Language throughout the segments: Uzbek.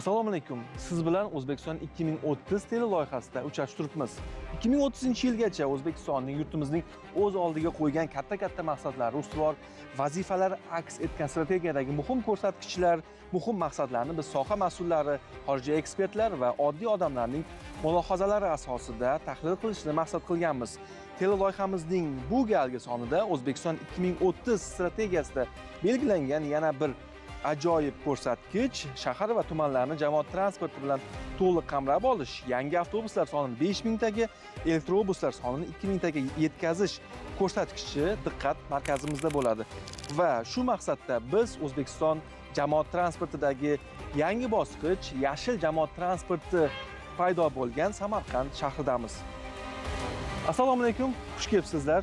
Assalomu alaykum. Siz bilan O'zbekiston 2030 teleloyihasida uchrashib turibmiz. 2030-yilgacha O'zbekistonning yurtimizning o'z oldiga qo'ygan katta maqsadlari ustuvor vazifalar aks etgan strategiyadagi muhim ko'rsatkichlar, muhim maqsadlarni biz soha mas'ullari, xorijiy ekspertlar va oddiy odamlarning mulohazalari asosida tahlil qilishni maqsad qilganmiz. Teleloyihamizning bu galgi sonida O'zbekiston 2030 strategiyasida belgilangan yana bir ajoyib ko'rsatkich shahar va tumanlarni jamoat transporti bilan to'liq qamrab olish, yangi avtobuslar sonini 5000 taga, elektrobuslar sonini 2000 taga yetkazish ko'rsatkichi diqqat markazimizda bo'ladi. Va shu maqsadda biz O'zbekiston jamoat transportidagi yangi bosqich, yashil jamoat transporti paydo bo'lgan Samarqand shahridamiz. Assalomu alaykum, xush kelibsizlar.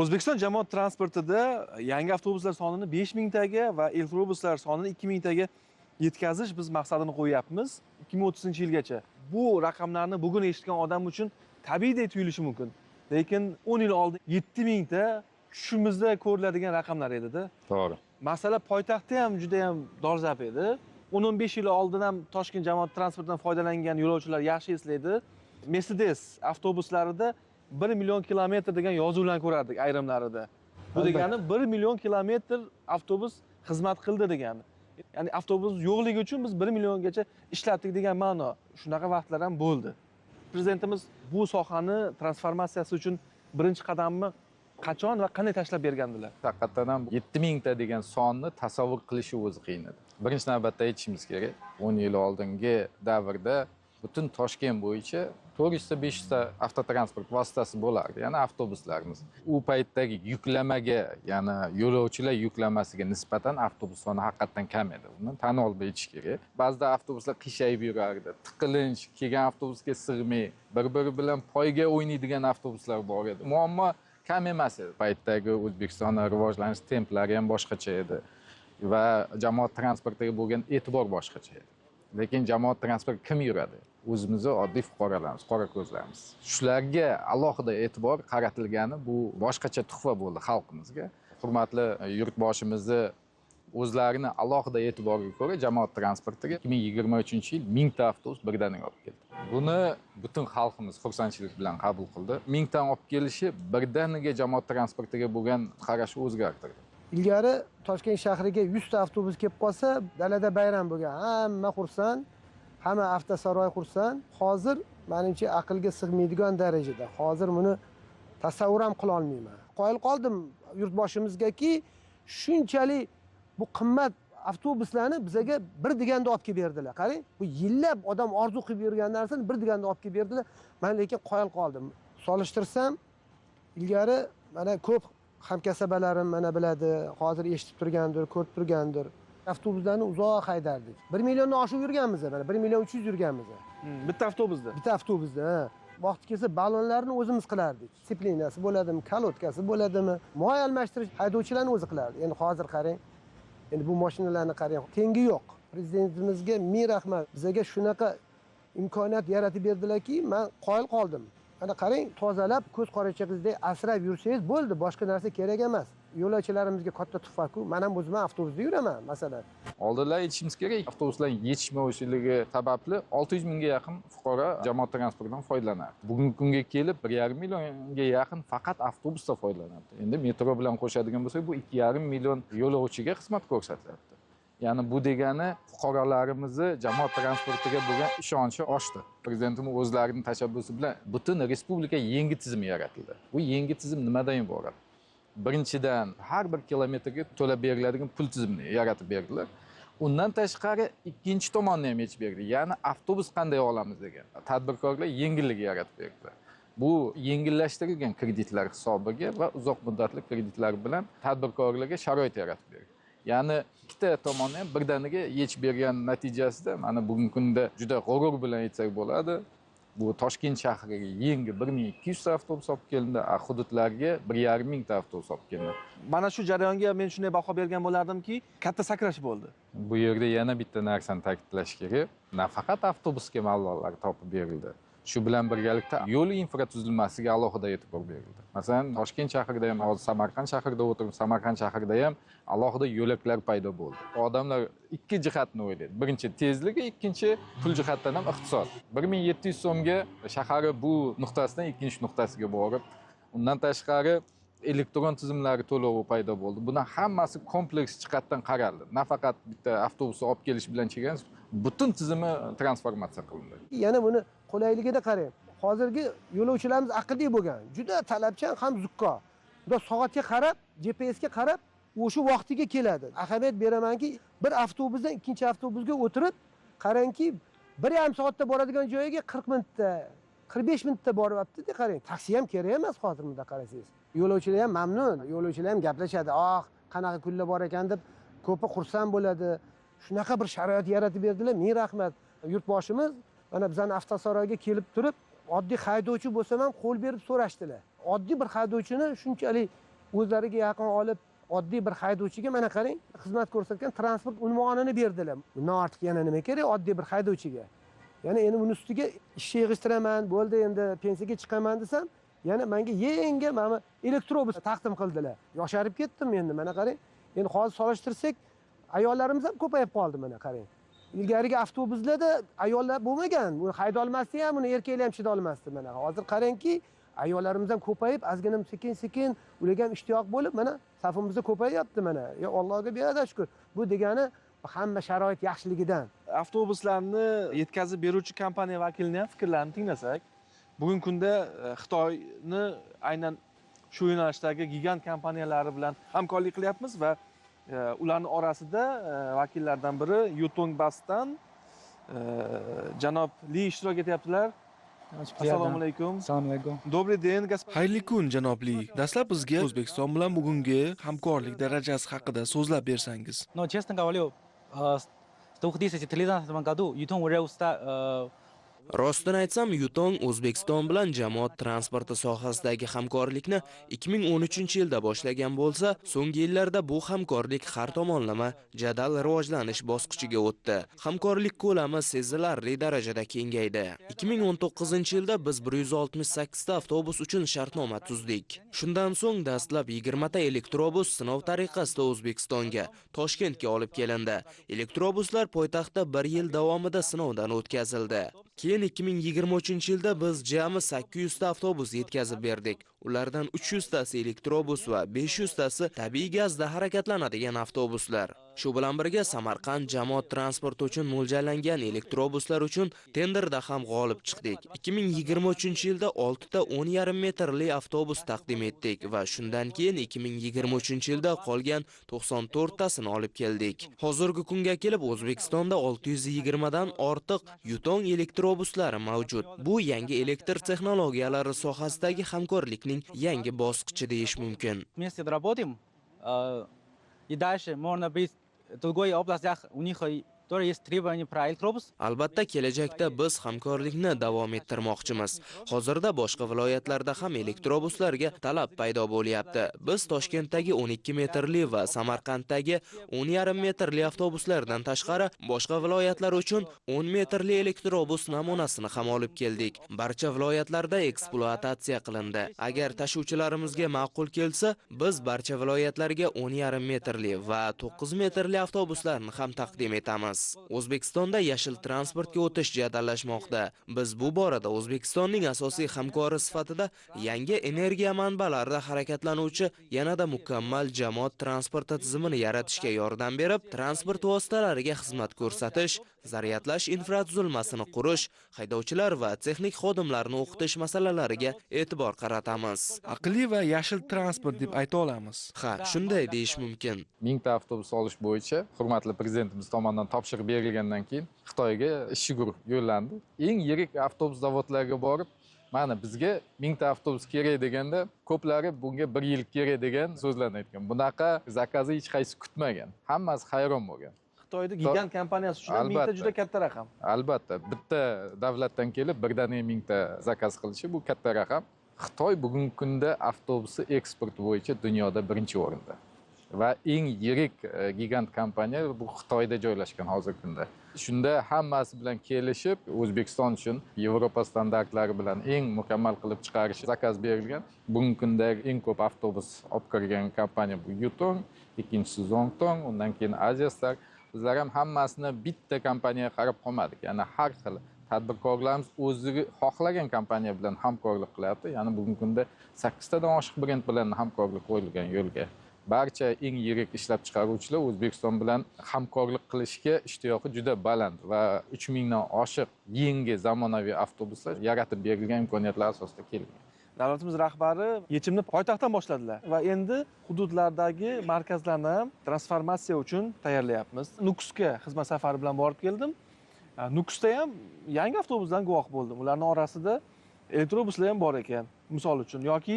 O'zbekiston jamoat transportida yangi avtobuslar sonini 5000 taga va elektrobuslar sonini 2000 taga yetkazish biz maqsadini qo'yapmiz 2030-yilgacha. Bu raqamlarni bugun eshitgan odam uchun tabiiy tuyulishi mumkin. Lekin 10 yil oldin 7000 ta tushimizda ko'riladigan raqamlar edi-da. To'g'ri. Masala poytaxtda ham juda ham dolzarb edi. 10-15 yil oldin ham Toshkent jamoat transportidan foydalangan yo'lovchilar yaxshi eslaydi. Mercedes avtobuslarida 1 million kilometr degan yozuvlarni ko'rardik ayrimlarida. Bu degani 1 million kilometr avtobus xizmat qildi degani. Ya'ni avtobus yo'qligi uchun biz 1 milliongacha ishlatdik degan ma'no. Shunaqa vaqtlar ham bo'ldi. Prezidentimiz bu sohani transformatsiyasi uchun birinchi qadamni qachon va qanday tashlab bergandilar? Haqiqatan ham 7000 ta degan sonni tasavvur qilish o'zi qiyin edi. Birinchi navbatda aytishimiz kerak, 10 yil oldingi davrda butun Toshkent bo'yicha 400-500 ta avtotransport vositasi bo'lardi, ya'ni avtobuslarimiz. U paytdagi yuklamaga, ya'ni yo'lovchilar yuklamasiga nisbatan avtobus soni haqiqatan kam edi. Buni tan olib aytish kerak. Ba'zida avtobuslar qiyshayib yurardi, tiqilinch, kelgan avtobusga sig'may, bir-biri bilan poyga o'ynaydigan avtobuslar bor edi. Muammo kam emas edi. Paytdagi O'zbekistonning rivojlanish templari ham boshqacha edi va jamoat transportiga bo'lgan e'tibor boshqacha edi. Lekin jamoat transporti kim yuradi? O'zimizni oddiy fuqarolarimiz, qora ko'zlarimiz. Shularga alohida e'tibor qaratilgani bu boshqacha tuhfa bo'ldi xalqimizga. Hurmatli yurtboshimizni o'zlarini alohida e'tiboriga ko'ra jamoat transportiga 2023-yil 1000 ta avtobus birdaniga olib keldi. Buni butun xalqimiz xursandchilik bilan qabul qildi. 1000 ta olib kelishi birdaniga jamoat transportiga bo'lgan qarashni o'zgartirdi. Ilgari Toshkent shahriga 100 ta avtobus kelib qolsa, dalada bayram bo'lgan. Hamma xursand, hamma avtosaroy xursand. Hozir menimcha aqlga sig'maydigan darajada. Hozir buni tasavvur ham qila olmayman. Qoyil qoldim yurtboshimizgaki, shunchalik bu qimmat avtobuslarni bizga bir deganda olib kelib berdilar. Qarang, bu yillab odam orzu qilib yurgan narsani bir deganda olib kelib berdilar. Men lekin qoyil qoldim. Solishtirsam, ilgari mana ko'p hamkasabalarim mana biladi, hozir eshitib turgandir, ko'rib turgandir. Avtobuslarni uzoq haydardik. 1 millionni oshib yurganmiz, mana 1 million 300 yurganmiz. Bitta avtobusda. Bitta avtobusda. Vaqti kelsa ballonlarni o'zimiz qilardik. Disiplinasi bo'ladimi, kalotkasi bo'ladimi, moy almashtirish haydovchilarni o'zi qilardi. Endi hozir qarang. Endi bu mashinalarni qarang, tengi yo'q. Prezidentimizga ming rahmat. Bizga shunaqa imkoniyat yaratib berdilarki, men qoyil qoldim. Mana qarang, tozalab, ko'z qorachig'izdek asrab yursangiz bo'ldi, boshqa narsa kerak emas. Yo'lovchilarimizga katta tuhfa-ku. Men ham o'zim avtobusda yuraman, masalan. Oldinlar aytishimiz kerak, avtobuslar yetishmovchiligi sababli 600 mingga yaqin fuqaro jamoat transportidan foydalanadi. Bugungi kunga kelib 1,5 millionga yaqin faqat avtobusda foydalanadi. Endi metro bilan qo'shadigan bo'lsak, bu 2,5 million yo'lovchiga xizmat ko'rsatyapti. Ya'ni bu degani fuqarolarimizni jamoat transportiga bo'lgan ishonchi oshdi. Prezidentimiz o'zlarining tashabbusi bilan butun respublika yangi tizim yaratildi. Bu yangi tizim nimadan iborat? Birinchidan, har bir kilometrga to'lab beriladigan pul tizimini yaratib berdilar. Undan tashqari ikkinchi tomonni ham yechib berdi. Ya'ni avtobus qanday olamiz degan. Tadbirkorlar yengillik yaratib berdi. Bu yengillashtirilgan kreditlar hisobiga va uzoq muddatli kreditlar bilan tadbirkorlarga sharoit yaratib berdi. Ya'ni ikkita tomonni ham birdaniga yechib bergan natijasida mana bugungi kunda juda g'urur bilan aytsak bo'ladi. Bu Toshkent shahriga yangi 1200 ta avtobus olib kelindi, hududlarga 1,5 ta avtobus olib kelindi. Mana shu jarayonga men shunday baho bergan bo'lardimki, katta sakrash bo'ldi. Bu yerda yana bitta narsani ta'kidlash kerak. Nafaqat avtobusga mablag'lar topib berildi. Shu bilan birgalikda yo'l infratuzilmasiga alohida e'tibor berildi. Masalan, Toshkent shahrida ham, hozir Samarqand shahrida o'tirib, Samarqand shahrida ham alohida yo'laklar paydo bo'ldi. Odamlar ikki jihatni o'ylaydi. Birinchi tezligi, ikkinchi pul jihatdan ham iqtisod. 1700 so'mga shahari bu nuqtasidan ikkinchi nuqtasiga borib, undan tashqari elektron tizimlari to'lovi paydo bo'ldi. Buni hammasi kompleks jihatdan qaraldi. Nafaqat bitta avtobusni olib kelish bilan chegarish, butun tizimi transformatsiya qilindi. Yana buni qulayligida qarang. Hozirgi yo'lovchilarimiz aqlli bo'lgan. Juda talabchan ham zukko. Xudo soatga qarab, GPS ga qarab, o'sha vaqtiga keladi. Ahamiyat beramanki, bir avtobusdan ikkinchi avtobusga o'tirib, qarangki, 1,5 soatda boradigan joyiga 40 minutda, 45 minutda boryapti-da, qarang. Taksi ham kerak emas hozir bunda qarasangiz. Yo'lovchilar ham mamnun, yo'lovchilar ham gaplashadi. Qanaqa kunlar bor ekan deb ko'pi xursand bo'ladi. Shunaqa bir sharoit yaratib berdilar. Ming rahmat. Yurtboshimiz mana bizning avtosaroyga kelib turib, oddiy haydovchi bo'lsam ham qo'l berib so'rashdilar. Oddiy bir haydovchini shunchalik o'zlariga yaqin olib, oddiy bir haydovchiga mana qarang, xizmat ko'rsatgan transport unvonini berdilar. Bundan ortiq yana nima kerak oddiy bir haydovchiga? Yana endi uni ustiga ishga yig'ishtiraman, bo'ldi endi pensiyaga chiqaman desam, yana menga yangi mana elektrobus taqdim qildilar. Yosharib ketdim endi, mana qarang. Endi hozir solishtirsak, ayollarimiz ham ko'payib qoldi, mana qarang. Ilgarigi avtobuslarda ayollar bo'lmagan. Buni hayda olmasdi ham, uni erkaklar ham chida olmasdi mana. Hozir qarangki, ayollarimiz ham ko'payib, ozgina sekin-sekin ularga ham ishtiyoq bo'lib, mana safimizda ko'payyapti mana. Ya Allohga beada shukr. Bu degani hamma sharoit yaxshiligidan. Avtobuslarni yetkazib beruvchi kompaniya vakilining ham fikrlarini tinglasak, bugungi kunda Xitoyni aynan shu yo'nalishdagi gigant kompaniyalari bilan hamkorlik qilyapmiz va ularning orasida vakillardan biri Yutong Basdan janob Li ishtirok etyaptilar. Assalomu alaykum. Assalomu alaykum. Добрый день, господин. Xayrli kun, janob Li. Dastlab bizga O'zbekiston bilan bugungi hamkorlik darajasi haqida so'zlab bersangiz. Но, честно говоря, в 2013 году Yutong Rail Rostini aytsam, Yutong O'zbekiston bilan jamoat transporti sohasidagi hamkorlikni 2013-yilda boshlagan bo'lsa, so'nggi yillarda bu hamkorlik har tomonlama jadal rivojlanish bosqichiga o'tdi. Hamkorlik ko'lami sezilarli darajada kengaydi. 2019-yilda biz 168 ta avtobus uchun shartnoma tuzdik. Shundan so'ng dastlab 20 ta elektrobus sinov tariqasida O'zbekistonga, Toshkentga olib kelindi. Elektrobuslar poytaxtda 1 yil davomida sinovdan o'tkazildi. Keyin 2023-yilda biz jami 800 ta avtobus yetkazib berdik. Ulardan 300 tasi elektrobus va 500 tasi tabiiy gazda harakatlanadigan avtobuslar. Shu bilan birga Samarqand jamoat transporti uchun mo'ljallangan elektrobuslar uchun tenderda ham g'olib chiqdik. 2023-yilda 6 ta 10,5 metrli avtobus taqdim etdik va shundan keyin 2023-yilda qolgan 94 tasini olib keldik. Hozirgi kunga kelib O'zbekistonda 620 dan ortiq Yutong elektrobuslari mavjud. Bu yangi elektr texnologiyalari sohasidagi hamkorlikning yangi bosqichi deyish mumkin. Вместе доработаем, и дальше можно быть в другой областях, у них тоже есть требования про электробус. Albatta kelajakda biz hamkorlikni davom ettirmoqchimiz. Hozirda boshqa viloyatlarda ham elektrobuslarga talab paydo bo'lyapti. Biz Toshkentdagi 12 metrli va Samarqanddagi 10,5 metrli avtobuslardan tashqari boshqa viloyatlar uchun 10 metrli elektrobus namunasini ham olib keldik. Barcha viloyatlarda ekspluatatsiya qilindi. Agar tashuvchilarimizga ma'qul kelsa, biz barcha viloyatlarga 10,5 metrli va 9 metrli avtobuslarni ham taqdim etamiz. O'zbekistonda yashil transportga o'tish jadallashmoqda. Biz bu borada O'zbekistonning asosiy hamkori sifatida yangi energiya manbalarida harakatlanuvchi yanada mukammal jamoat transporti tizimini yaratishga yordam berib, transport vositalariga xizmat ko'rsatish, zaryadlash infratuzilmasini qurish, haydovchilar va texnik xodimlarni o'qitish masalalariga e'tibor qaratamiz. Aqlli va yashil transport deb ayta olamiz. Ha, shunday deyish mumkin. 1000 ta avtobus olish bo'yicha hurmatli prezidentimiz tomonidan topshiriq berilgandan keyin Xitoyga ishchi guruh yo'llandi. Eng yirik avtobus zavodlariga borib, mana bizga 1000 ta avtobus kerak deganda, ko'plari bunga 1 yil kerak degan so'zlarni aytgan. Bunaqa zakazni hech qaysi kutmagan. Hammasi hayron bo'lgan. Xitoyda gigant kompaniyasi uchun 1000 ta juda katta raqam. Albatta, bitta davlatdan kelib birdan 1000 ta zakaz qilishi bu katta raqam. Xitoy bugungi kunda avtobusi eksport bo'yicha dunyoda birinchi o'rinda. va eng yirik gigant kompaniya bu Xitoyda joylashgan hozirgi kunda. Shunda hammasi bilan kelishib, O'zbekiston uchun Yevropa standartlari bilan eng mukammal qilib chiqarish zakaz berilgan. Bugungi kunda eng ko'p avtobus olib kirgan kompaniya bu Yutong, ikkinchisi Zhongtong, undan keyin Aziastar. Bizlar ham hammasini bitta kompaniyaga qarab qolmadik. Ya'ni har xil tadbirkorlarimiz o'zi xohlagan kompaniya bilan hamkorlik qilyapti. Ya'ni bugungi kunda 8 tadan oshiq brend bilan hamkorlik qo'yilgan yo'lga. Barcha eng yirik ishlab chiqaruvchilar O'zbekiston bilan hamkorlik qilishga ishtiyoqi juda baland va 3000 dan oshiq yangi zamonaviy avtobuslar yaratib berilgan imkoniyatlar asosida kelgan. Davlatimiz rahbari yechimni poytaxtdan boshladilar va endi hududlardagi markazlarni ham transformatsiya uchun tayyorlayapmiz. Nukusga xizmat safari bilan borib keldim. Nukusda ham yangi avtobusdan guvoh bo'ldim. Ularning orasida elektrobuslar ham bor ekan, misol uchun, yoki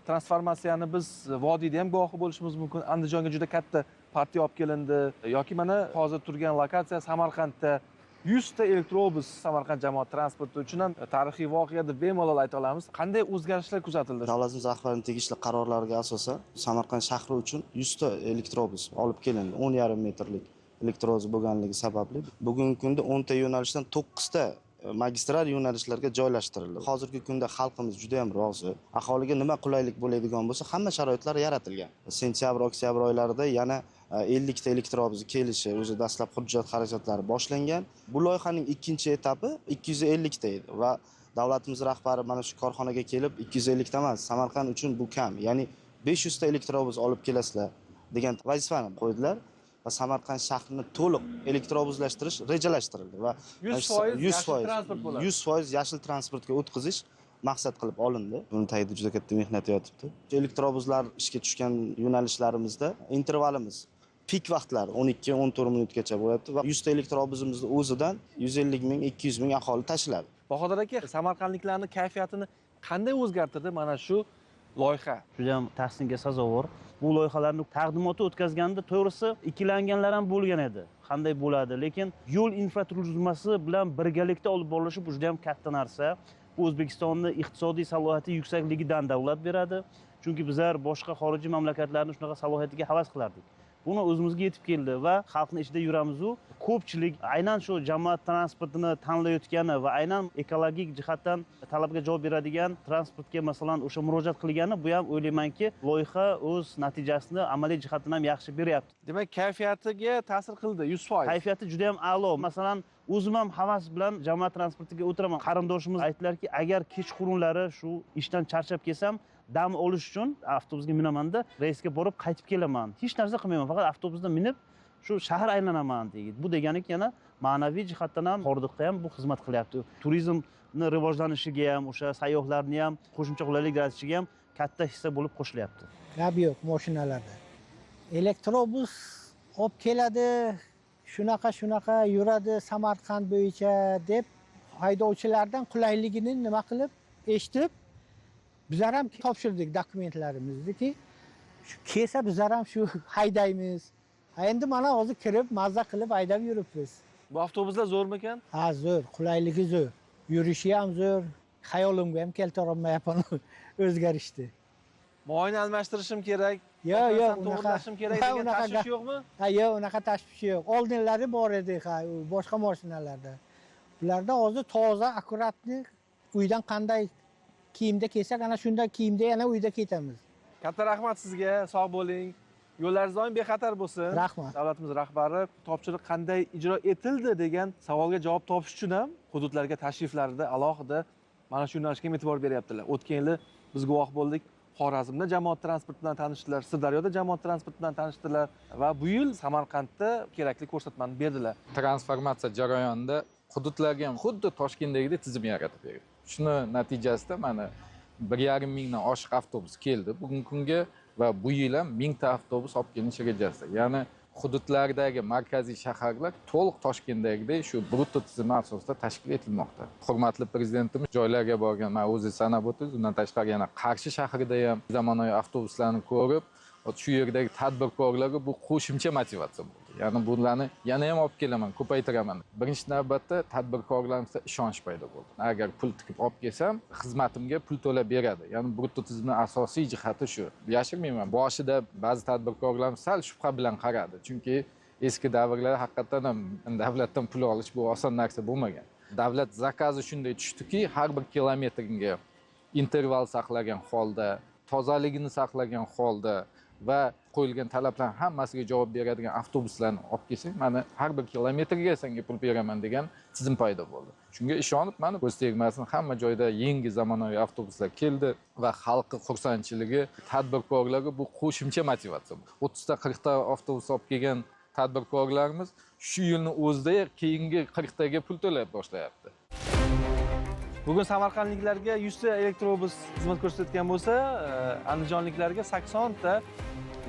transformatsiyani biz vodiyda ham guvohi bo'lishimiz mumkin. Andijonga juda katta partiya olib kelindi yoki mana hozir turgan lokatsiya Samarqandda 100 ta elektrobus Samarqand jamoat transporti uchun ham tarixiy voqea deb bemalol ayta olamiz. Qanday o'zgarishlar kuzatildi? Davlatimiz rahbarining tegishli qarorlariga asosan Samarqand shahri uchun 100 ta elektrobus olib kelindi. 10,5 metrlik elektrobus bo'lganligi sababli bugungi kunda 10 ta yo'nalishdan 9 ta magistral yo'nalishlarga joylashtirildi. Hozirgi kunda xalqimiz juda ham rozi. Aholiga nima qulaylik bo'ladigan bo'lsa, hamma sharoitlar yaratilgan. Sentyabr, oktyabr oylarida yana 50 ta elektrobus kelishi, o'zi dastlab hujjat xarajatlari boshlangan. Bu loyihaning ikkinchi etapi 250 ta edi va davlatimiz rahbari mana shu korxonaga kelib 250 ta emas, Samarqand uchun bu kam. Ya'ni 500 ta elektrobus olib kelasizlar degan vazifani qo'ydilar. Va Samarqand shahrini to'liq elektrobuslashtirish rejalashtirildi va 100% yashil transport bo'ladi. 100% yashil transportga o'tkazish maqsad qilib olindi. Buni tagida juda katta mehnat yotibdi. Elektrobuslar ishga tushgan yo'nalishlarimizda intervalimiz pik vaqtlar 12-14 minutgacha bo'lyapti va 100 ta elektrobusimizni o'zidan 150 ming, 200 ming aholi tashiladi. Bahodir aka, samarqandliklarning kayfiyatini qanday o'zgartirdi mana shu loyiha? Juda ham tahsinga sazovor. Bu loyihalarni taqdimoti o'tkazganda to'g'risi ikkilanganlar ham bo'lgan edi. Qanday bo'ladi? Lekin yo'l infratuzilmasi bilan birgalikda olib borilishi bu juda ham katta narsa. Bu O'zbekistonning iqtisodiy salohiyati yuksakligidan davlat beradi. Chunki bizlar boshqa xorijiy mamlakatlarning shunaqa salohiyatiga havas qilardik. Buni o'zimizga yetib keldi va xalqning ichida yuramiz-u, ko'pchilik aynan shu jamoat transportini tanlayotgani va aynan ekologik jihatdan talabga javob beradigan transportga masalan o'sha murojaat qilgani, bu ham o'ylaymanki, loyiha o'z natijasini amaliy jihatdan ham yaxshi beryapti. Demak, kayfiyatiga ta'sir qildi 100%. Kayfiyati juda ham a'lo. Masalan, o'zim ham havas bilan jamoat transportiga o'tiraman. Qarindoshimiz aytdilarki, agar kechqurunlari shu ishdan charchab kelsam, dam olish uchun avtobusga minamanda reysga borib qaytib kelaman. Hech narsa qilmayman, faqat avtobusda minib shu shahar aylanaman deydi. Bu deganiki yana ma'naviy jihatdan ham hordiqqa ham bu xizmat qilyapti. Turizmni rivojlanishiga ham, o'sha sayyohlarni ham qo'shimcha qulaylik yaratishiga ham katta hissa bo'lib qo'shilyapti. Gap yo'q mashinalarda. Elektrobus olib keladi, shunaqa yuradi Samarqand bo'yicha deb haydovchilardan qulayligini nima qilib eshitib bizlar ham topshirdik dokumentlarimizni-ki, kelsa bizlar ham shu haydaymiz. Endi mana hozir kirib mazza qilib haydab yuribmiz. Bu avtobuslar zo'rmikan? Ha, zo'r, qulayligi zo'r. Yurishi ham zo'r. Xayolimga ham keltira olmayapman o'zgarishdi. Moyni almashtirishim kerak. Yo'q, to'g'rilashim kerak degan tashvish yo'qmi? Ha, yo'q, unaqa tashvish yo'q. Oldinlari bor edi, boshqa mashinalarda. Bularda hozir toza, akkuratni uydan qanday kiyimda kelsak, ana shunday kiyimda yana uyda ketamiz. Katta rahmat sizga, sog' bo'ling. Yo'llaringiz doim bexatar bo'lsin. Rahmat. Davlatimiz rahbari topshiriq qanday ijro etildi degan savolga javob topish uchun ham hududlarga tashriflarida alohida mana shu yo'nalishga e'tibor beryaptilar. O'tgan yili biz guvoh bo'ldik. Xorazmda jamoat transporti bilan tanishdilar, Sirdaryoda jamoat transporti bilan tanishdilar va bu yil Samarqandda kerakli ko'rsatmani berdilar. Transformatsiya jarayonida hududlarga ham xuddi Toshkentdagidek tizim yaratib berdi. Shuni natijasida mana 1,5 mingdan oshiq avtobus keldi bugungi kunga va bu yil ham 1000 ta avtobus olib kelinish rejasida. Ya'ni hududlardagi markaziy shaharlar to'liq Toshkentdagidek shu brutto tizimi asosida tashkil etilmoqda. Hurmatli prezidentimiz joylarga borgan, men o'zi sanab o'tdi. Undan tashqari yana Qarshi shahrida ham zamonaviy avtobuslarni ko'rib, shu yerdagi tadbirkorlarga bu qo'shimcha motivatsiya bo'ldi. Ya'ni bularni yana ham olib kelaman, ko'paytiraman. Birinchi navbatda tadbirkorlarimizda ishonch paydo bo'ldi. Agar pul tikib olib kelsam, xizmatimga pul to'lab beradi. Ya'ni brutto tizimning asosiy jihati shu. Yashirmayman. Boshida ba'zi tadbirkorlarimiz sal shubha bilan qaradi. Chunki eski davrlarda haqiqatan ham davlatdan pul olish bu oson narsa bo'lmagan. Davlat zakazi shunday tushdiki, har bir kilometrga interval saqlagan holda, tozaligini saqlagan holda va qo'yilgan talablarning hammasiga javob beradigan avtobuslarni olib kelsang, mana har bir kilometrga senga pul beraman degan tizim paydo bo'ldi. Shunga ishonib, mana ko'z tegmasin, hamma joyda yangi zamonaviy avtobuslar keldi va xalqning xursandchiligi, tadbirkorlarga bu qo'shimcha motivatsiya. 30 ta 40 ta avtobus olib kelgan tadbirkorlarimiz shu yilning o'zida keyingi 40 taga pul to'lay boshlayapti. Bugun samarqandliklarga 100 ta elektrobus xizmat ko'rsatgan bo'lsa, andijonliklarga 80 ta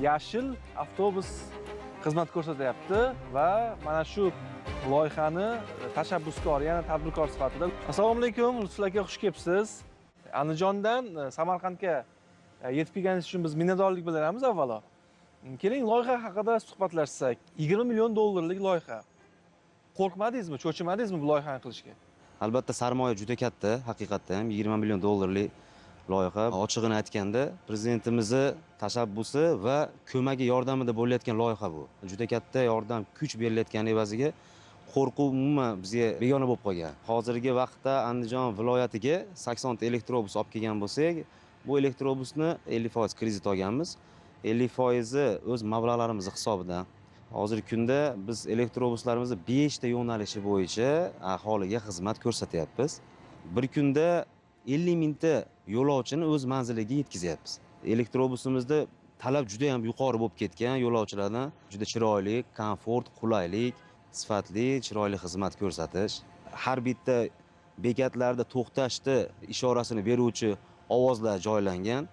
yashil avtobus xizmat ko'rsatyapti va mana shu loyihani tashabbuskor, yana tadbirkor sifatida. Assalomu alaykum, Lutfulla aka, xush kelibsiz. Andijondan Samarqandga yetib kelganingiz uchun biz minnatdorlik bildiramiz avvalo. Keling, loyiha haqida suhbatlashsak. 20 million dollarlik loyiha. Qo'rqmadingizmi, cho'chimadingizmi bu loyihani qilishga? Albatta sarmoya juda katta, haqiqatdan ham 20 million dollarlik loyiha. Ochig'ini aytganda, prezidentimizning tashabbusi va ko'magi yordamida bo'layotgan loyiha bu. Juda katta yordam, kuch berilayotgan evaziga qo'rquv umuman bizga begona bo'lib qolgan. Hozirgi vaqtda Andijon viloyatiga 80 ta elektrobus olib kelgan bo'lsak, bu elektrobusni 50% kredit olganmiz. 50% o'z mablag'larimiz hisobidan. Hozirgi kunda biz elektrobuslarimizni 5 ta yo'nalishi bo'yicha aholiga xizmat ko'rsatyapmiz. Bir kunda 50 mingta yo'lovchini o'z manziliga yetkazyapmiz. Elektrobusimizda talab juda ham yuqori bo'lib ketgan, yo'lovchilardan juda chiroyli, komfort, qulaylik, sifatli, chiroyli xizmat ko'rsatish. Har bitta bekatlarda to'xtashda ishorasini beruvchi ovozlar joylangan.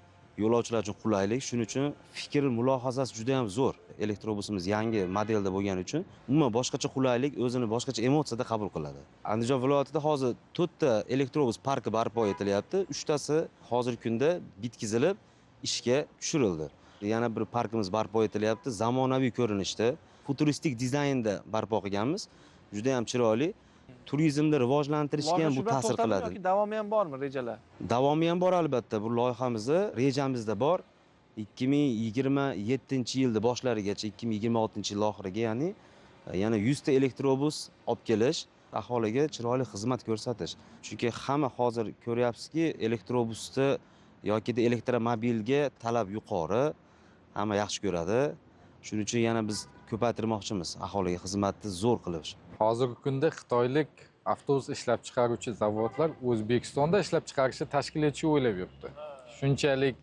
Yo'lovchilar uchun qulaylik, shuning uchun fikr mulohazasi juda ham zo'r. Elektrobusimiz yangi modelda bo'lgani uchun umuman boshqacha qulaylik, o'zini boshqacha emotsiyada qabul qiladi. Andijon viloyatida hozir 4 ta elektrobus parki barpo etilyapti. 3 tasi hozirgi kunda bitkizilib ishga tushirildi. Yana bir parkimiz barpo etilyapti, zamonaviy ko'rinishda, futuristik dizaynda barpo qilganmiz. Juda ham chiroyli. Turizmni rivojlantirishga ham bu ta'sir qiladi. Yoki davomi ham bormi rejalar? Davomi ham bor albatta. Bu loyihamizni rejamizda bor. 2027-yilda boshlarigacha 2026-yil oxiriga, ya'ni yana 100 ta elektrobus olib kelish, aholiga chiroyli xizmat ko'rsatish. Chunki hamma hozir ko'ryapsizki, elektrobusni yoki da elektromobilga talab yuqori, hamma yaxshi ko'radi. Shuning uchun yana biz ko'paytirmoqchimiz, aholiga xizmatni zo'r qilish. Hozirgi kunda xitoylik avtobus ishlab chiqaruvchi zavodlar O'zbekistonda ishlab chiqarishni tashkil etishni o'ylab yuribdi. Shunchalik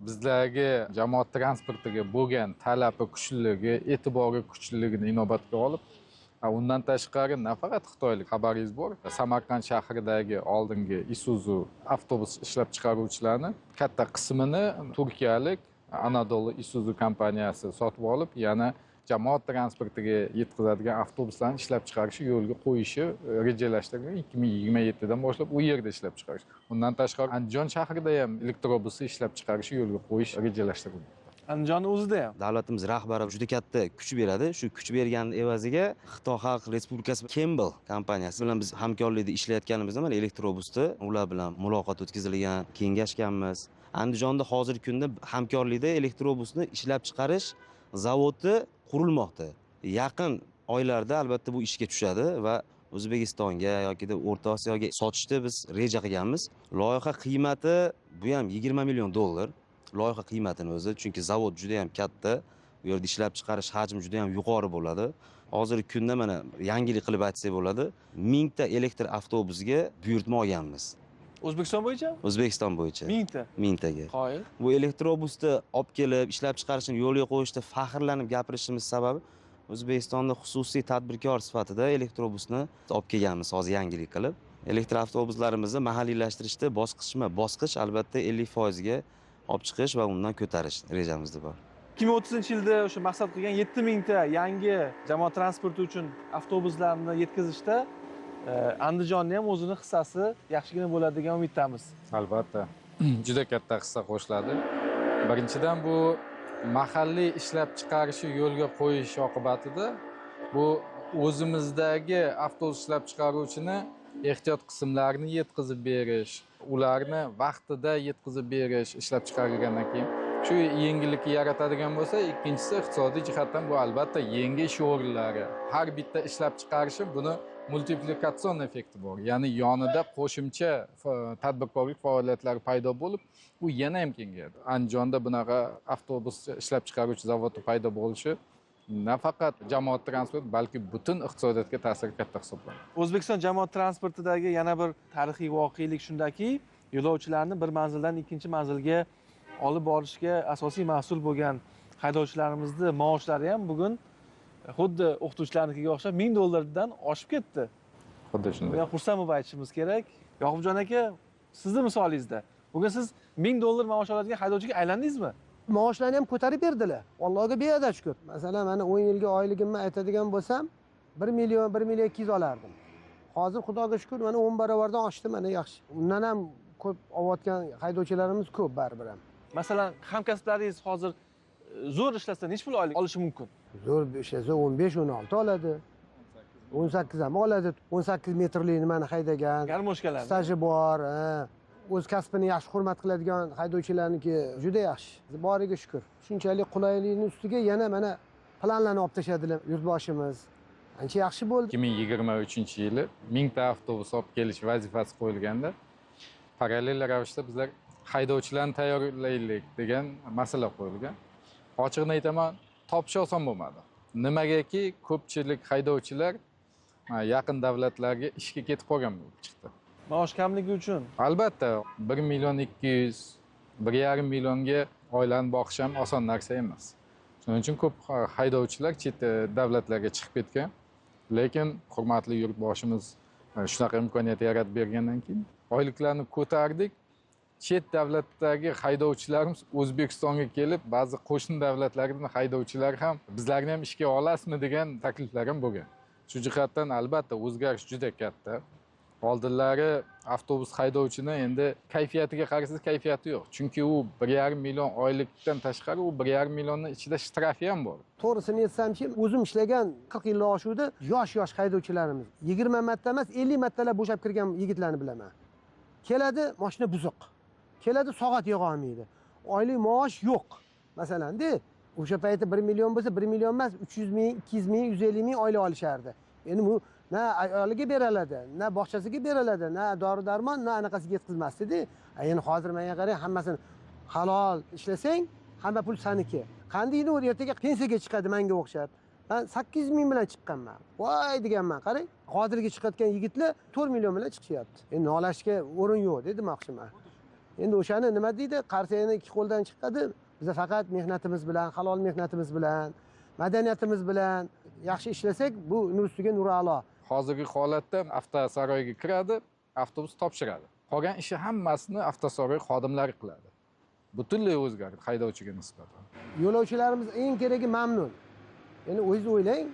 bizlarga jamoat transportiga bo'lgan talabi kuchliligi, e'tibori kuchliligini inobatga olib, undan tashqari nafaqat xitoylik, xabaringiz bor, Samarqand shahridagi oldingi Isuzu avtobus ishlab chiqaruvchilarni katta qismini turkiyalik Anadolu Isuzu kompaniyasi sotib olib, yana jamoat transportiga yetkazadigan avtobuslarni ishlab chiqarishni yo'lga qo'yishi rejalashtirilgan. 2027dan boshlab u yerda ishlab chiqarish. Undan tashqari Andijon shahrida ham elektrobusni ishlab chiqarishni yo'lga qo'yish rejalashtirilgan. Andijonning o'zida ham Davlatimiz rahbari juda katta kuch beradi. Shu kuch bergan evaziga Xitoy Xalq Respublikasi Campbell kompaniyasi bilan biz hamkorlikda ishlayotganimizda mana elektrobusda ular bilan muloqot o'tkazilgan, kengashganmiz. Andijonda hozirgi kunda hamkorlikda elektrobusni ishlab chiqarish zavodi qurilmoqda. Yaqin oylarda albatta bu ishga tushadi va O'zbekistonga yoki da O'rta Osiyoga sotishni biz reja qilganmiz. Loyiha qiymati bu ham 20 million dollar. Loyiha qiymatini o'zi, chunki zavod juda ham katta, bu yerda ishlab chiqarish hajmi juda ham yuqori bo'ladi. Hozirgi kunda mana yangilik qilib aytsak bo'ladi, 1000 ta elektr avtobusga buyurtma olganmiz. O'zbekiston bo'yicha? O'zbekiston bo'yicha. 1000 ta. 1000 taga. Qoyil. Bu elektrobusni olib kelib, ishlab chiqarishni yo'lga qo'yishda faxrlanib gapirishimiz sababi O'zbekistonda xususiy tadbirkor sifatida elektrobusni olib kelganmiz hozir yangilik qilib. Elektr avtobuslarimizni mahalliylashtirishda bosqichma-bosqich albatta 50% ga olib chiqish va undan ko'tarish rejamizda bor. 2030-yilda o'sha maqsad qilgan 7000 ta yangi jamoat transporti uchun avtobuslarni yetkazishda Andijonni ham o'zini hissasi yaxshigina bo'ladi degan umiddamiz. Albatta, juda katta hissa qo'shiladi. Birinchidan bu mahalliy ishlab chiqarishni yo'lga qo'yish oqibatida Bu o'zimizdagi avtobus ishlab chiqaruvchini ehtiyot qismlarini yetkazib berish, ularni vaqtida yetkazib berish ishlab chiqarilgandan keyin shu yengillikni yaratadigan bo'lsa, ikkinchisi iqtisodiy jihatdan bu albatta yangi ish o'rinlari. Har bitta ishlab chiqarishi buni multiplikatsion effekti bor. Ya'ni yonida qo'shimcha tadbirkorlik faoliyatlari paydo bo'lib, u yana ham kengayadi. Andijonda bunaqa avtobus ishlab chiqaruvchi zavodi paydo bo'lishi nafaqat jamoat transport, balki butun iqtisodiyotga ta'siri katta hisoblanadi. O'zbekiston jamoat transportidagi yana bir tarixiy voqelik shundaki, yo'lovchilarni bir manzildan ikkinchi manzilga olib borishga asosiy mas'ul bo'lgan haydovchilarimizni maoshlari ham bugun xuddi o'qituvchilarnikiga o'xshab $1000 oshib ketdi. Xuddi shunday. Buni xursand bo'lib aytishimiz kerak. Yoqubjon aka, sizni misolingizda bugun siz $1000 maosh oladigan haydovchiga aylandingizmi? Maoshlarni ham ko'tarib berdilar. Allohga beadad shukr. Masalan, mana 10 yilga oyligimni aytadigan bo'lsam, 1 million 200 olardim. Hozir Xudoga shukr, mana 10 barobardan oshdi, mana yaxshi. Undan ham ko'p olayotgan haydovchilarimiz ko'p baribir ham. Masalan, hamkasblaringiz hozir zo'r ishlasa necha pul oylik olishi mumkin? Zo'r ishlasa 15-16 oladi. 18 ham oladi. 18 metrli nimani haydagan. Garmoshkalar. Staji bor, o'z kasbini yaxshi hurmat qiladigan haydovchilarniki juda yaxshi. Boriga shukr. Shunchalik qulaylikning ustiga yana mana planlarni olib tashadilar yurtboshimiz. Ancha yaxshi bo'ldi. 2023-yili 1000 ta avtobus olib kelish vazifasi qo'yilganda, parallel ravishda bizlar haydovchilarni tayyorlaylik degan masala qo'yilgan. Ochiqni aytaman, topish oson bo'lmadi. Nimagaki ko'pchilik haydovchilar yaqin davlatlarga ishga ketib qolgan bo'lib chiqdi. Maosh kamligi uchun. Albatta 1 million 200, 1,5 millionga oilani boqish ham oson narsa emas. Shuning uchun ko'p haydovchilar chet davlatlarga chiqib ketgan. Lekin hurmatli yurtboshimiz shunaqa imkoniyat yaratib bergandan keyin oyliklarni ko'tardik. Chet davlatdagi haydovchilarimiz O'zbekistonga kelib, ba'zi qo'shni davlatlarning haydovchilari ham bizlarni ham ishga olasizmi degan takliflar ham bo'lgan. Shu jihatdan albatta o'zgarish juda katta. Oldinlari avtobus haydovchini endi kayfiyatiga qarasangiz kayfiyati yo'q. Chunki u 1,5 million oylikdan tashqari u 1,5 millionning ichida shtrafi ham bor. To'g'risini aytsamchi, o'zim ishlagan 40 yillik oshuvda yosh haydovchilarimiz 20 marta emas, 50 martalab bo'shab kirgan yigitlarni bilaman. Keladi, mashina buzuq. Keladi, soat yig'a olmaydi. Oylik maosh yo'q. Masalan-da, o'sha payti 1 million bo'lsa, 1 million emas, 300 ming, 200 ming, 150 ming oylik olishardi. Endi bu na ayoliga beriladi, na bog'chasiga beriladi, na dori-darmon, na anaqasiga yetkazmasdi-da. Endi hozir menga qarang, hammasini halol ishlasang, hamma pul saniki. Qandaydi u ertaga pensiyaga chiqadi menga o'xshab. Men 800 ming bilan chiqqanman. Voy deganman, qarang. Hozirgi chiqayotgan yigitlar 4 million bilan chiqishyapti. Endi nolashga o'rin yo'q, demoqchiman. Endi o'shani nima deydi? Qarsayni ikki qo'ldan chiqadi. Biz faqat mehnatimiz bilan, halol mehnatimiz bilan, madaniyatimiz bilan yaxshi ishlasak, bu nur ustiga nur a'lo. Hozirgi holatda avtosaroyga kiradi, avtobus topshiradi. Qolgan ishi hammasini avtosaroy xodimlari qiladi. Butunlay o'zgardi haydovchiga nisbatan. Yo'lovchilarimiz eng keragi mamnun. Endi o'zingiz o'ylang,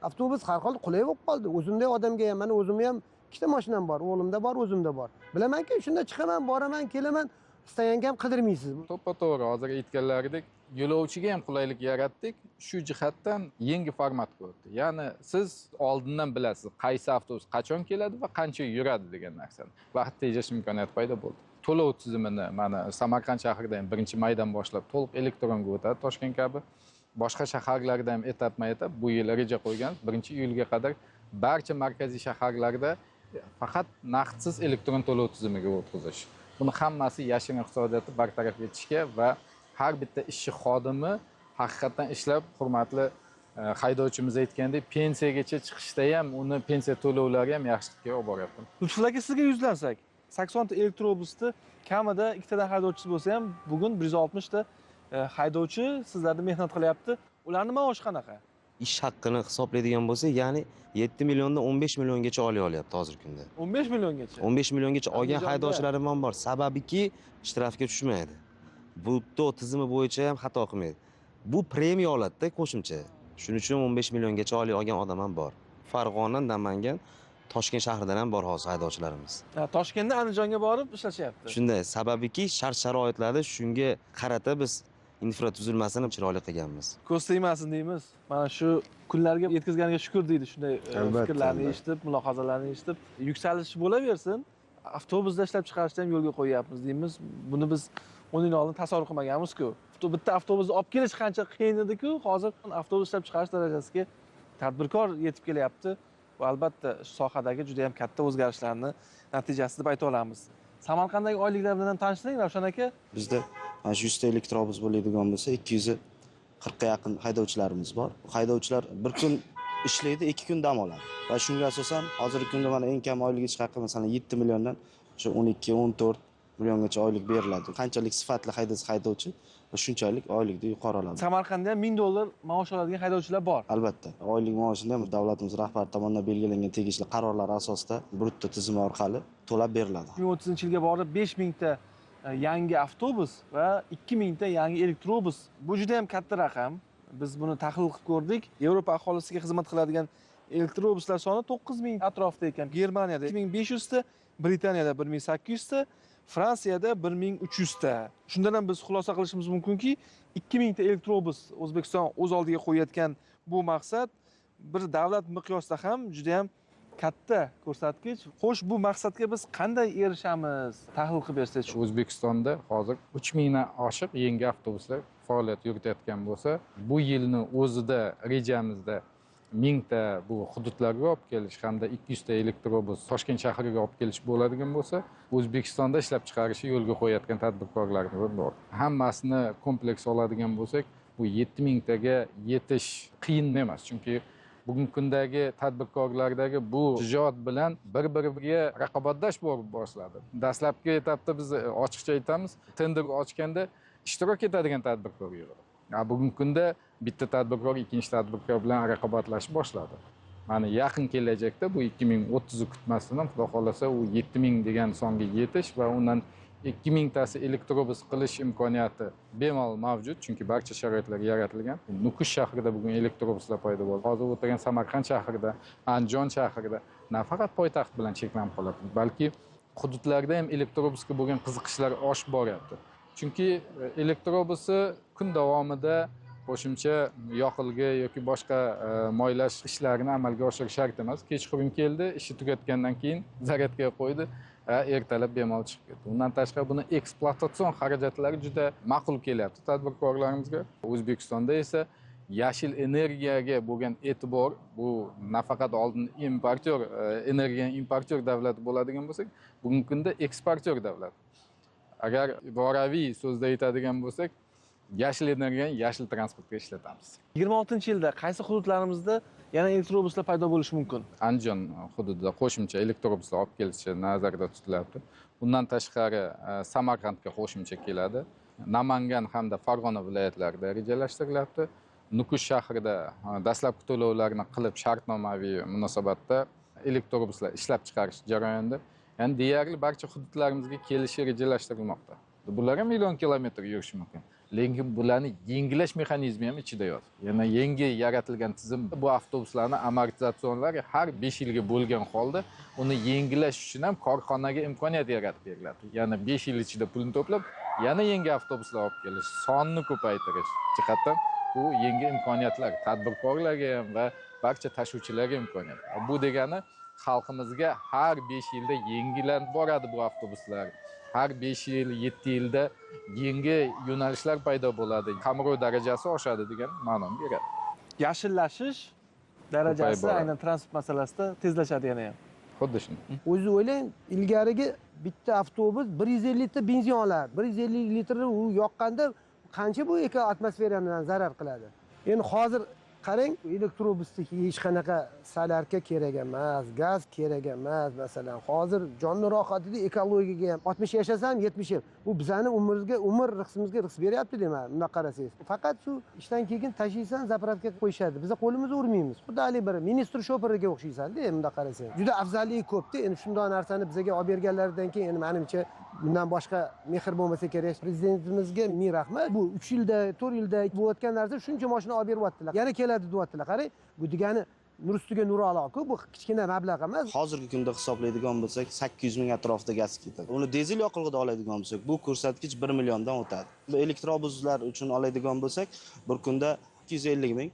avtobus har xil qulay bo'lib qoldi. O'zimday odamga ham, mana o'zimda ham ikkita mashinam bor, o'g'limda bor, o'zimda bor. Bilamanki, shunda chiqaman, boraman, kelaman, istaganga ham qidirmaysiz. To'ppa-to'g'ri, hozir aytganlaridek, yo'lovchiga ham qulaylik yaratdik. Shu jihatdan yangi format ko'rdi. Ya'ni siz oldindan bilasiz, qaysi avtobus qachon keladi va qancha yuradi degan narsani. Vaqt tejash imkoniyati paydo bo'ldi. To'lov tizimini mana Samarqand shahrida ham 1-maydan boshlab to'liq elektronga o'tadi, Toshkent kabi. Boshqa shaharlarda ham etap-etap bu yil reja qo'ygan. 1-iyulga qadar barcha markaziy shaharlarda faqat naqdsiz elektron to'lov tizimiga o'tkazish. Buni hammasi yashin iqtisodiyotni bartaraf etishga va har bitta ishchi xodimi haqiqatan ishlab, hurmatli haydovchimiz aytgandek, pensiyagacha chiqishda ham uni pensiya to'lovlari ham yaxshilikka olib boryapti. Lutfulla aka, sizga yuzlansak, 80 ta elektrobusda kamida 2 tadan haydovchisi bo'lsa ham, bugun 160 ta haydovchi sizlarda mehnat qilyapti. Ularning maoshi qanaqa? Ish haqqini hisoblaydigan bo'lsak, ya'ni 7 milliondan 15 milliongacha oliy olyapti hozirgi kunda. 15 milliongacha. 15 milliongacha olgan haydovchilarim ham bor. Sababiki shtrafga tushmaydi. Bu tizimi bo'yicha ham xato qilmaydi. Bu premiya oladi-da qo'shimcha. Shuning uchun 15 milliongacha oliy olgan odam ham bor. Farg'ona, Namangan, Toshkent shahridan ham bor hozir haydovchilarimiz. Toshkentdan Andijonga borib ishlashyapti. Shunday, sababiki shart-sharoitlarni shunga qarata biz infratuzilmasini chiroyli qilganmiz. Ko'z tegmasin deymiz. Mana shu kunlarga yetkazganiga shukur deydi. Shunday Albatta, fikrlarni albatta. eshitib, mulohazalarni eshitib, yuksalish bo'laversin. Avtobusda ishlab chiqarishni ham yo'lga qo'yyapmiz deymiz. Buni biz 10 yil oldin tasavvur qilmaganmiz-ku. Bitta avtobusni olib kelish qancha qiyin edi-ku, hozir avtobus ishlab chiqarish darajasiga tadbirkor yetib kelyapti. Bu albatta sohadagi juda ham katta o'zgarishlarni natijasi deb ayta olamiz. Samarqanddagi oyliklar bilan tanishding, Ravshan aka? Bizda mana shu 100 ta elektrobus bo'ladigan bo'lsa, 240 ga yaqin haydovchilarimiz bor. Haydovchilar bir kun ishlaydi, 2 kun dam oladi. Va shunga asosan hozirgi kunda mana eng kam oyligi chiqaqi masalan 7 milliondan o'sha 12-14 milliongacha oylik beriladi. Qanchalik sifatli haydovchi shunchalik oylikda yuqori oladi. Samarqandda ham $1000 maosh oladigan haydovchilar bor. Albatta, oylik maoshini ham davlatimiz rahbari tomonidan belgilangan tegishli qarorlar asosida brutto tizimi orqali to'lab beriladi. 2030-yilga borib 5000 ta yangi avtobus va 2000 ta yangi elektrobus. Bu juda ham katta raqam. Biz buni tahlil qilib ko'rdik. Yevropa aholisiga xizmat qiladigan elektrobuslar soni 9000 atrofida ekan. Germaniyada 2500 ta, Britaniyada 1800 ta, Fransiyada 1300 ta. Shundan ham biz xulosa qilishimiz mumkinki, 2000 ta elektrobus O'zbekiston o'z oldiga qo'yayotgan bu maqsad bir davlat miqyosida ham juda ham katta ko'rsatkich. Xo'sh, bu maqsadga biz qanday erishamiz? Tahlil qilib bersangiz. O'zbekistonda hozir 3000 dan oshiq yangi avtobuslar faoliyat yuritayotgan bo'lsa, bu yilni o'zida rejamizda 1000 ta bu hududlarga olib kelish hamda 200 ta elektrobus Toshkent shahriga olib kelish bo'ladigan bo'lsa, O'zbekistonda ishlab chiqarishni yo'lga qo'yayotgan tadbirkorlarimiz bor. Hammasini kompleks oladigan bo'lsak, bu 7000 taga yetish qiyin emas, chunki bugungi kundagi tadbirkorlardagi bu shijoat bilan bir-biriga raqobatlash bo'lib boshladi. Dastlabki etapda biz ochiqcha aytamiz, tender ochganda ishtirok etadigan tadbirkor yo'q. Bugungi kunda bitta tadbirkor ikkinchi tadbirkor bilan raqobatlashib boshladi. Mana yaqin kelajakda bu 2030 kutmasdan xudo xolasa u 7000 degan songa yetish va undan 2000 tasi elektrobus qilish imkoniyati bemalol mavjud, chunki barcha sharoitlar yaratilgan. Nukus shahrida bugun elektrobuslar paydo bo'ldi. Hozir o'tirgan Samarqand shahrida, Andijon shahrida nafaqat poytaxt bilan cheklanib qoladi, balki hududlarda ham elektrobusga bo'lgan qiziqishlar oshib boryapti. Chunki elektrobusi kun davomida qo'shimcha yoqilg'i yoki boshqa moylash ishlarini amalga oshirish shart emas. Kechqurun keldi, ishi tugatgandan keyin zaryadga qo'ydi, ertalab bemalol chiqib ketdi. Undan tashqari buni ekspluatatsion xarajatlari juda ma'qul kelyapti tadbirkorlarimizga. O'zbekistonda esa yashil energiyaga bo'lgan e'tibor, bu nafaqat oldin importyor, energiya importyor davlat bo'ladigan bo'lsak, bugungi kunda eksportyor davlat. Agar iboraviy so'zda aytadigan bo'lsak, yashil energiyani yashil transportga ishlatamiz. 26-yilda qaysi hududlarimizda yana elektrobuslar paydo bo'lishi mumkin? Andijon hududida qo'shimcha elektrobuslar olib kelinishi nazarda tutilyapti. Bundan tashqari Samarqandga qo'shimcha keladi. Namangan hamda Farg'ona viloyatlarida rejalashtirilyapti. Nukus shahrida dastlabki to'lovlarni qilib shartnomaviy munosabatda elektrobuslar ishlab chiqarish jarayonida. Ya'ni deyarli barcha hududlarimizga kelishi rejalashtirilmoqda. Bular ham million kilometr yurishi mumkin. Lekin bularni yengilash mexanizmi ham ichida yo'q. Yana yangi yaratilgan tizim bu avtobuslarni amortizatsionlari har 5 yilga bo'lgan holda uni yengilash uchun ham korxonaga imkoniyat yaratib beriladi. Yana 5 yil ichida pulni to'plab, yana yangi avtobuslar olib kelish, sonni ko'paytirish jihatdan bu yangi imkoniyatlar tadbirkorlarga ham va barcha tashuvchilarga imkoniyat. Bu degani xalqimizga har 5 yilda yangilanib boradi bu avtobuslar. Har 5 yil, 7 yilda yangi yo'nalishlar paydo bo'ladi. Qamrov darajasi oshadi degan ma'noni beradi. Yashillashish darajasi aynan transport masalasida tezlashadi yana ham. Xuddi shunday. O'zi o'ylang, ilgarigi bitta avtobus 150 litr benzin oladi. 150 litrni u yoqqanda qancha bu atmosferadan zarar qiladi. Endi hozir qarang, elektrobusda hech qanaqa salarka kerak emas, gaz kerak emas. Masalan, hozir jonli rohatida ekologiyaga ham 60 yashasam 70 yil. Bu bizani umr rixsimizga rix beryapti deyman, bunda qarasangiz. Faqat shu ishdan keyin tashiysan, zapravkaga qo'yishadi. Biz qo'limizni urmaymiz. Xuddi hali bir ministr shoferiga o'xshaysan-da, bunda qarasangiz. Juda afzalligi ko'p-da. Endi shunday narsani bizga olib berganlaridan keyin endi menimcha bundan boshqa mehr bo'lmasa kerak. Prezidentimizga ming rahmat. Bu 3 yilda, 4 yilda bo'layotgan narsa shuncha mashina olib beryaptilar. Yana keladi deyaptilar. Qarang, bu degani nur ustiga nur aloqi, bu kichkina mablag' emas. Hozirgi kunda hisoblaydigan bo'lsak 800 ming atrofida gaz ketadi. Uni dizel yoqilg'ida oladigan bo'lsak, bu ko'rsatkich 1 milliondan o'tadi. Bu elektrobuslar uchun oladigan bo'lsak, bir kunda 250 ming,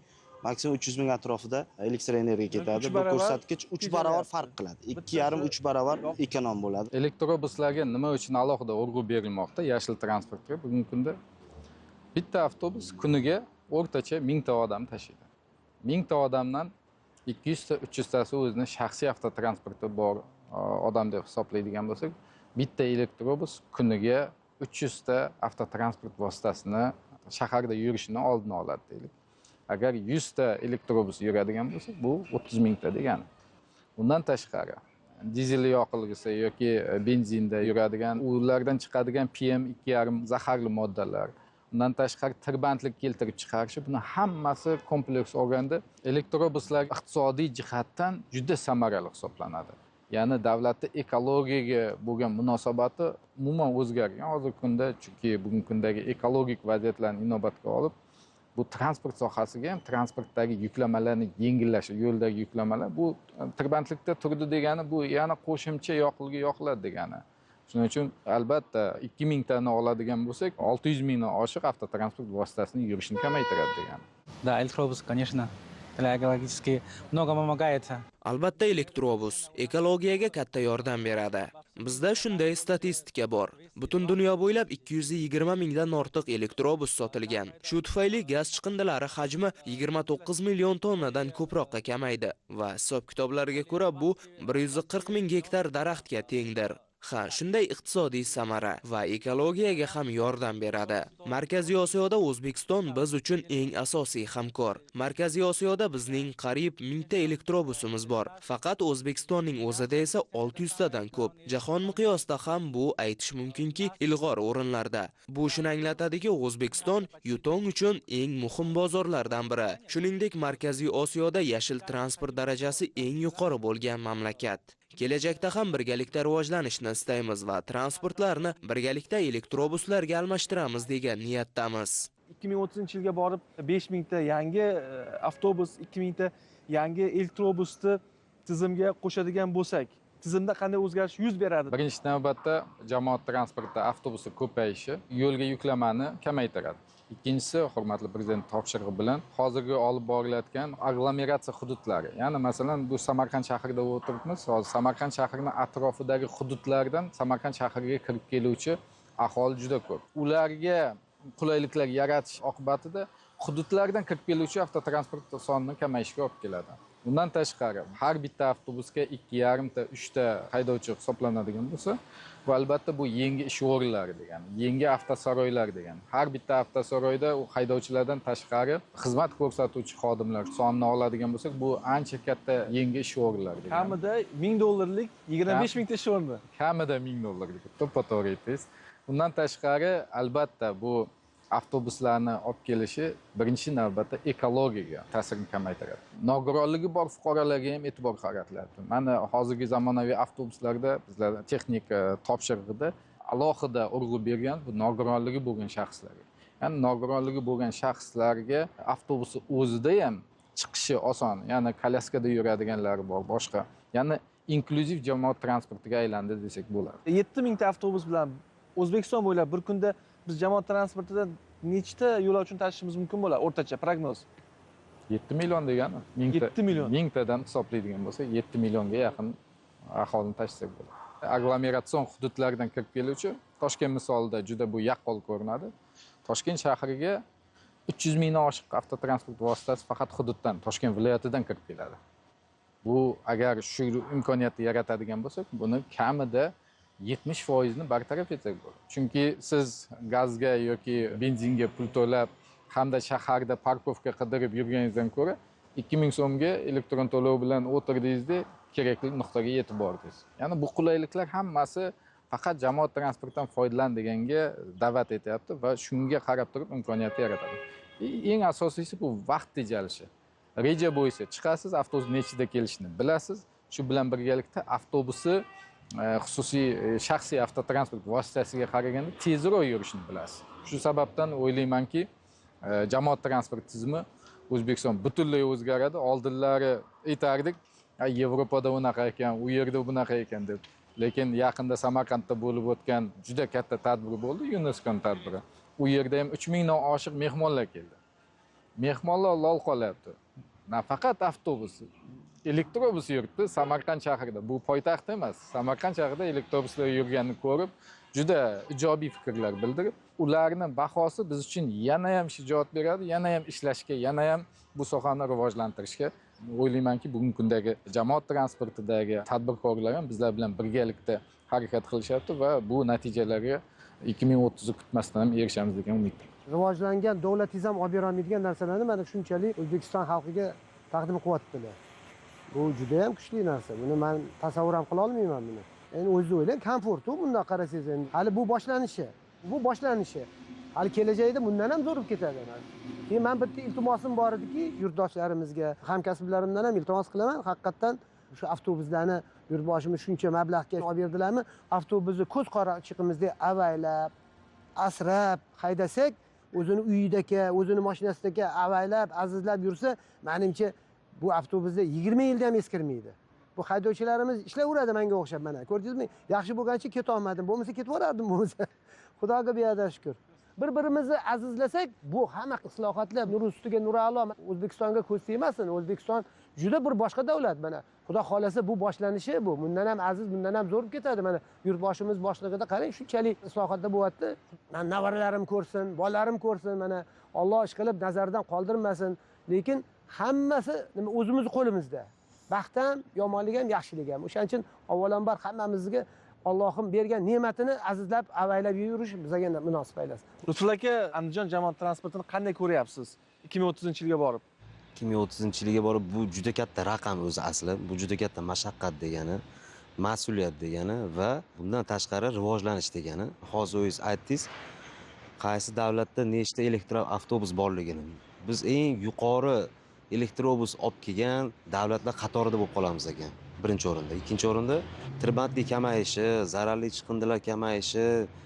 maksimum 300 ming atrofida elektr energiya ketadi. Bu ko'rsatkich 3 barobar farq qiladi. 2,5-3 barobar ekonom bo'ladi. Elektrobuslarga nima uchun alohida urg'u berilmoqda? Yashil transportga bugungi kunda bitta avtobus kuniga o'rtacha 1000 ta odam tashiydi. 1000 ta odamdan 200 ta 300 tasi o'zini shaxsiy avtotransporti bor odam deb hisoblaydigan bo'lsak, bitta elektrobus kuniga 300 ta avtotransport vositasini shaharda yurishini oldini oladi deylik. Agar 100 ta elektrobus yuradigan bo'lsa, bu 30 ming ta degani. Undan tashqari dizel yoqilg'isi yoki benzinda yuradigan, ulardan chiqadigan PM2,5 zaharli moddalar, undan tashqari tirbandlik keltirib chiqarishi, buni hammasi kompleks olganda elektrobuslar iqtisodiy jihatdan juda samarali hisoblanadi. Ya'ni davlatning ekologiyaga bo'lgan munosabati umuman o'zgargan hozirgi kunda, chunki bugungi kundagi ekologik vaziyatlarni inobatga olib, bu transport sohasiga ham transportdagi yuklamalarni yengillashi, yo'ldagi yuklamalar, bu tirbandlikda turdi degani, bu yana qo'shimcha yoqilg'i yoqiladi degani. Shuning uchun albatta 2000 tani oladigan bo'lsak, 600 mingdan oshiq avtotransport vositasining yurishini kamaytiradi degani. Да, электробус, конечно, экологически много помогает. Albatta elektrobus ekologiyaga katta yordam beradi. Bizda shunday statistika bor. Butun dunyo bo'ylab 220 mingdan ortiq elektrobus sotilgan. Shu tufayli gaz chiqindilari hajmi 29 million tonnadan ko'proqqa kamaydi va hisob-kitoblarga ko'ra bu 140 ming gektar daraxtga tengdir. Ha, shunday iqtisodiy samara va ekologiyaga ham yordam beradi. Markaziy Osiyoda O'zbekiston biz uchun eng asosiy hamkor. Markaziy Osiyoda bizning qariyb 1000 ta elektrobusimiz bor. Faqat O'zbekistonning o'zida esa 600 tadan ko'p. Jahon miqyosida ham bu aytish mumkinki, ilg'or o'rinlarda. Bu shuni anglatadiki, O'zbekiston Yutong uchun eng muhim bozorlardan biri. Shuningdek, Markaziy Osiyoda yashil transport darajasi eng yuqori bo'lgan mamlakat. Kelajakda ham birgalikda rivojlanishni istaymiz va transportlarni birgalikda elektrobuslarga almashtiramiz degan niyatdamiz. 2030-yilga borib 5000 ta yangi avtobus, 2000 ta yangi elektrobusni tizimga qo'shadigan bo'lsak, tizimda qanday o'zgarish yuz beradi? Birinchi navbatda jamoat transporti avtobusi ko'payishi yo'lga yuklamani kamaytiradi. Ikkinchisi, hurmatli prezident topshirig'i bilan hozirgi olib borilayotgan aglomeratsiya hududlari, ya'ni masalan bu Samarqand shahrida o'tiribmiz. Hozir Samarqand shahrining atrofidagi hududlardan Samarqand shahriga kirib keluvchi aholi juda ko'p. Ularga qulayliklar yaratish oqibatida hududlardan kirib keluvchi avtotransport sonining kamayishiga olib keladi. Undan tashqari har bitta avtobusga 2,5 ta 3 ta haydovchi hisoblanadigan bo'lsa, bu albatta bu yangi ish o'rinlari degani, yangi avtosaroylar degani. Har bitta avtosaroyda u haydovchilardan tashqari xizmat ko'rsatuvchi xodimlar sonini oladigan bo'lsak, bu ancha katta yangi ish o'rinlari degani. Kamida $1000 25 ming ta ish o'rni. Kamida $1000. To'ppa-to'g'ri aytdingiz. Undan tashqari albatta bu avtobuslarni olib kelishi birinchi navbatda ekologiyaga ta'sirini kamaytiradi. Nogironligi bor fuqarolarga ham e'tibor qaratiladi. Mana hozirgi zamonaviy avtobuslarda bizlar texnik topshirig'ida alohida urg'u bergan bu nogironligi bo'lgan shaxslarga. Ya'ni nogironligi bo'lgan shaxslarga avtobusni o'zida ham chiqishi oson. Ya'ni kolyaskada yuradiganlar bor, boshqa. Ya'ni inklyuziv jamoat transportiga aylandi desak bo'ladi. 7000 ta avtobus bilan O'zbekiston bo'ylab bir kunda biz jamoat transportida nechta yo'lovchini tashishimiz mumkin bo'ladi o'rtacha prognoz? 7 million degani. 7 million. 1000 tadan hisoblaydigan bo'lsa, 7 millionga yaqin aholini tashlasak bo'ladi. Aglomeratsion hududlardan kirib keluvchi, Toshkent misolida juda bu yaqqol ko'rinadi. Toshkent shahriga 300 mingdan oshiq avtotransport vositasi faqat hududdan, Toshkent viloyatidan kirib keladi. Bu agar shu imkoniyatni yaratadigan bo'lsak, buni kamida 70% ni bartaraf etsak bo'ladi. Chunki siz gazga yoki benzinga pul to'lab hamda shaharda parkovka qidirib yurganingizdan ko'ra 2000 so'mga elektron to'lov bilan o'tirdingizda kerakli nuqtaga yetib bordingiz. Ya'ni bu qulayliklar hammasi faqat jamoat transportdan foydalan deganga da'vat etyapti va shunga qarab turib imkoniyat yaratadi. Eng asosiysi bu vaqt tejalishi. Reja bo'yicha chiqasiz, avtobus nechida kelishini bilasiz. Shu bilan birgalikda avtobusi xususiy shaxsiy avtotransport vositasiga qaraganda tezroq yurishni bilasiz. Shu sababdan o'ylaymanki, jamoat transport tizimi O'zbekiston butunlay o'zgaradi. Oldinlari aytardik, Yevropada unaqa ekan, u yerda bunaqa ekan deb. Lekin yaqinda Samarqandda bo'lib o'tgan juda katta tadbir bo'ldi, UNESCO tadbiri. U yerda ham 3000 dan oshiq mehmonlar keldi. Mehmonlar lol qolyapti. Nafaqat avtobus, elektrobus yuribdi Samarqand shahrida. Bu poytaxt emas. Samarqand shahrida elektrobuslar yurganini ko'rib, juda ijobiy fikrlar bildirib, ularning bahosi biz uchun yana ham shijoat beradi, yana ham ishlashga, yana ham bu sohani rivojlantirishga o'ylaymanki, bugungi kundagi jamoat transportidagi tadbirkorlar ham bizlar bilan birgalikda harakat qilishyapti va bu natijalarga 2030 kutmasdan ham erishamiz degan umiddaman. Rivojlangan davlatizam olib berolmaydigan narsalarni mana shunchalik O'zbekiston xalqiga taqdim qilyaptilar. Bu juda ham kuchli narsa. Buni men tasavvur ham qila olmayman buni. Endi o'zingiz o'ylang, komfort u bunday qarasangiz endi. Hali bu boshlanishi. Bu boshlanishi. Hali kelajakda bundan ham zo'rib ketadi. Keyin men bitta iltimosim bor ediki, yurtdoshlarimizga, hamkasblarimdan ham iltimos qilaman, haqiqatan shu avtobuslarni yurtboshimiz shuncha mablag'ga olib berdilarmi, avtobusni ko'z qarachig'imizda avaylab, asrab haydasak, o'zini uyidagi, o'zini mashinasida avaylab, azizlab yursa, menimcha bu avtobusda 20 yilda ham eskirmaydi. Bu haydovchilarimiz ishlayveradi menga o'xshab mana. Ko'rdingizmi? Yaxshi bo'lgancha keta olmadim, bo'lmasa ketib yuborardim o'zi. Xudoga beadad shukr. Bir-birimizni azizlasak, bu hamma islohotlar nur ustiga nur a'lo. O'zbekistonga ko'z tegmasin. O'zbekiston juda bir boshqa davlat mana. Xudo xolasa bu boshlanishi bu. Bundan ham aziz, bundan ham zo'r ketadi mana. Yurtboshimiz boshlig'ida qarang, shunchalik islohotlar bo'lyapti. Men navaralarim ko'rsin, bolalarim ko'rsin mana. Alloh ish qilib nazardan qoldirmasin. Lekin hammasi nima o'zimiz qo'limizda. Baxt ham, yomonlik ham, yaxshilik ham. O'shaning uchun avvalambor hammamizga Allohim bergan ne'matini azizlab, avaylab yurish bizga munosib aylasin. Lutfulla aka, Andijon jamoat transportini qanday ko'ryapsiz 2030-yilga borib? 2030-yilga borib bu juda katta raqam o'zi asli. Bu juda katta mashaqqat degani, mas'uliyat degani va bundan tashqari rivojlanish degani. Hozir o'zingiz aytdingiz, qaysi davlatda nechta elektroavtobus borligini. Biz eng yuqori elektrobus olib kelgan davlatlar qatorida bo'lib qolamiz ekan. Birinchi o'rinda, ikkinchi o'rinda tirbandlik kamayishi, zararli chiqindilar kamayishi,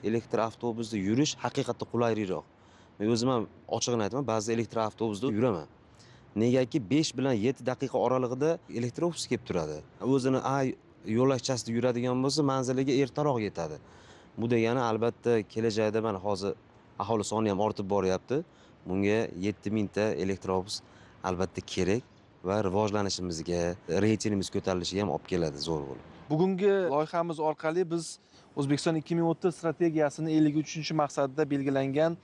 elektr avtobusda yurish haqiqatda qulayroq. Men o'zim ham ochig'ini aytaman, ba'zi elektr avtobusda yuraman. Negaki 5 bilan 7 daqiqa oralig'ida elektrobus kelib turadi. O'zini yo'lakchasida yuradigan bo'lsa, manziliga ertaroq yetadi. Bu degani albatta kelajakda mana hozir aholi soni ham ortib boryapti. Bunga 7000 ta elektrobus albatta kerak va rivojlanishimizga, reytingimiz ko'tarilishiga ham olib keladi zo'r bo'lib. Bugungi loyihamiz orqali biz O'zbekiston 2030 strategiyasini 53-maqsadida belgilangan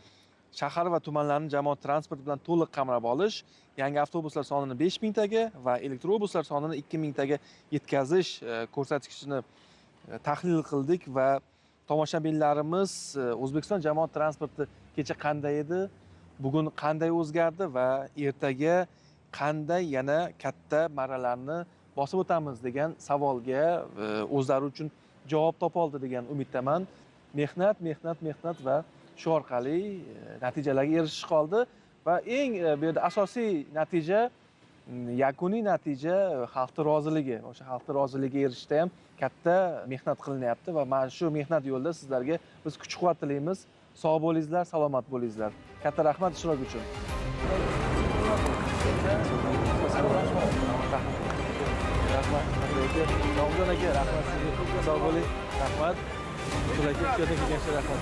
shahar va tumanlarni jamoat transporti bilan to'liq qamrab olish, yangi avtobuslar sonini 5000 taga va elektrobuslar sonini 2000 taga yetkazish ko'rsatkichini tahlil qildik va tomoshabinlarimiz O'zbekiston jamoat transporti kecha qanday edi, bugun qanday o'zgardi va ertaga qanday yana katta marralarni bosib o'tamiz degan savolga o'zlari uchun javob topa oldi degan umiddaman. Mehnat va shu orqali natijalarga erishish qoldi va eng bu yerda asosiy natija, yakuniy natija xalqning roziligi. O'sha xalqning roziligiga erishishda ham katta mehnat qilinyapti va mana shu mehnat yo'lida sizlarga biz kuch-quvvat tilaymiz. Sog' bo'lingizlar, salomat bo'lingizlar. Katta rahmat ishtirok uchun. Rahmat. Nomzod aka, rahmat sizga. Sog' bo'ling. Rahmat. Ularga kelgan rahmat.